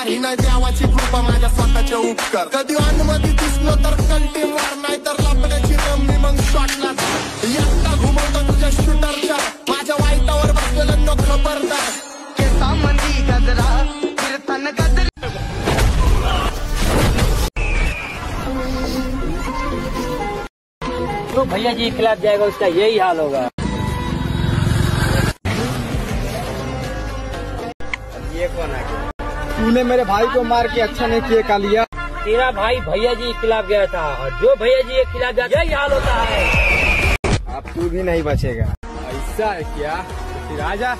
काही नाही देवाची कृपा माझ्या स्वतःच्या उपकार. कधी अनुमती दिसलो तर कल्टी मार, नाही तर लपण्याची रमणी मग शॉटला एकटा घुमवतो तुझ्या शूटरच्या. माझ्या वाईटावर बसलेलं नो खबरदार. केसामंदी गजरा फिरताना गजरा. तो भैया जी के खिलाफ जाएगा उसका यही हाल होगा. ये कौन आ गया? तूने मेरे भाई को मार के अच्छा नहीं किया कालिया. तेरा भाई भैया जी के खिलाफ गया था और जो भैया जी के खिलाफ गया यही हाल होता है. अब तू भी नहीं बचेगा. ऐसा है क्या? फिर आजा.